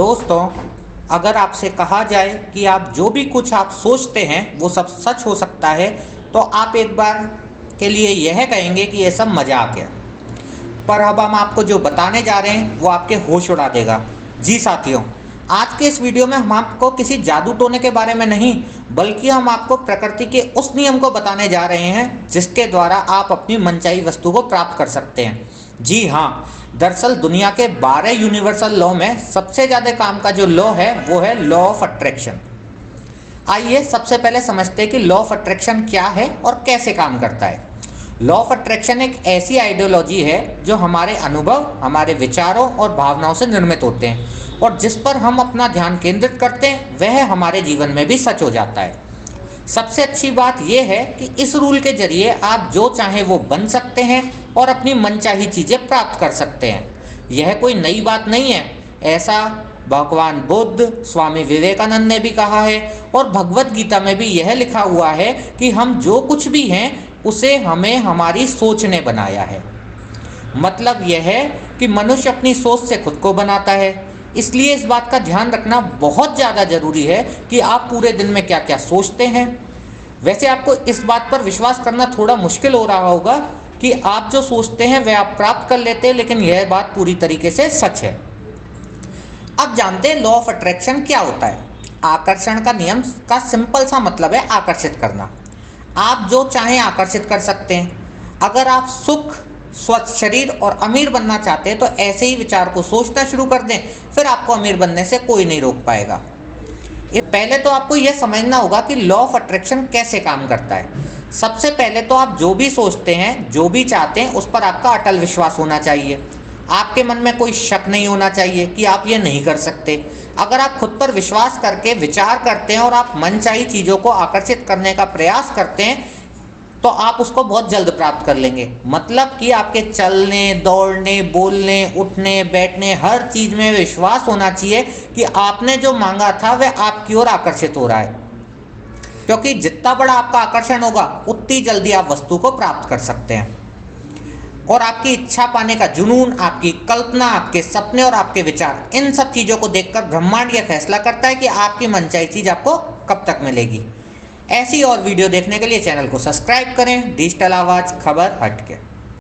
दोस्तों, अगर आपसे कहा जाए कि आप जो भी कुछ आप सोचते हैं वो सब सच हो सकता है, तो आप एक बार के लिए यह कहेंगे कि ये सब मजाक है। पर अब हम आपको जो बताने जा रहे हैं वो आपके होश उड़ा देगा। जी साथियों, आज के इस वीडियो में हम आपको किसी जादू टोने के बारे में नहीं, बल्कि हम आपको प्रकृति के उस नियम को बताने जा रहे हैं जिसके द्वारा आप अपनी मनचाही वस्तु को प्राप्त कर सकते हैं। जी हाँ, दरअसल दुनिया के 12 यूनिवर्सल लॉ में सबसे ज़्यादा काम का जो लॉ है वो है लॉ ऑफ अट्रैक्शन। आइए सबसे पहले समझते हैं कि लॉ ऑफ अट्रैक्शन क्या है और कैसे काम करता है। लॉ ऑफ अट्रैक्शन एक ऐसी आइडियोलॉजी है जो हमारे अनुभव, हमारे विचारों और भावनाओं से निर्मित होते हैं, और जिस पर हम अपना ध्यान केंद्रित करते हैं वह हमारे जीवन में भी सच हो जाता है। सबसे अच्छी बात यह है कि इस रूल के जरिए आप जो चाहें वो बन सकते हैं और अपनी मनचाही चीजें प्राप्त कर सकते हैं। यह कोई नई बात नहीं है, ऐसा भगवान बुद्ध, स्वामी विवेकानंद ने भी कहा है, और भगवत गीता में भी यह लिखा हुआ है कि हम जो कुछ भी हैं उसे हमें हमारी सोच ने बनाया है। मतलब यह है कि मनुष्य अपनी सोच से खुद को बनाता है। इसलिए इस बात का ध्यान रखना बहुत ज़्यादा जरूरी है कि आप पूरे दिन में क्या क्या सोचते हैं। वैसे आपको इस बात पर विश्वास करना थोड़ा मुश्किल हो रहा होगा कि आप जो सोचते हैं वह आप प्राप्त कर लेते हैं, लेकिन यह बात पूरी तरीके से सच है। अब जानते हैं लॉ ऑफ अट्रैक्शन क्या होता है। आकर्षण का नियम का सिंपल सा मतलब है आकर्षित करना। आप जो चाहें आकर्षित कर सकते हैं। अगर आप सुख, स्वस्थ शरीर और अमीर बनना चाहते हैं तो ऐसे ही विचार को सोचना शुरू कर दें, फिर आपको अमीर बनने से कोई नहीं रोक पाएगा। पहले तो आपको यह समझना होगा कि लॉ ऑफ अट्रैक्शन कैसे काम करता है। सबसे पहले तो आप जो भी सोचते हैं, जो भी चाहते हैं, उस पर आपका अटल विश्वास होना चाहिए। आपके मन में कोई शक नहीं होना चाहिए कि आप ये नहीं कर सकते। अगर आप खुद पर विश्वास करके विचार करते हैं और आप मनचाही चीज़ों को आकर्षित करने का प्रयास करते हैं तो आप उसको बहुत जल्द प्राप्त कर लेंगे। मतलब कि आपके चलने, दौड़ने, बोलने, उठने, बैठने, हर चीज़ में विश्वास होना चाहिए कि आपने जो मांगा था वह आपकी ओर आकर्षित हो रहा है, क्योंकि जितना बड़ा आपका आकर्षण होगा उतनी जल्दी आप वस्तु को प्राप्त कर सकते हैं। और आपकी इच्छा पाने का जुनून, आपकी कल्पना, आपके सपने और आपके विचार, इन सब चीज़ों को देखकर ब्रह्मांड यह फैसला करता है कि आपकी मनचाही चीज़ आपको कब तक मिलेगी। ऐसी और वीडियो देखने के लिए चैनल को सब्सक्राइब करें। डिजिटल आवाज़, खबर हटके।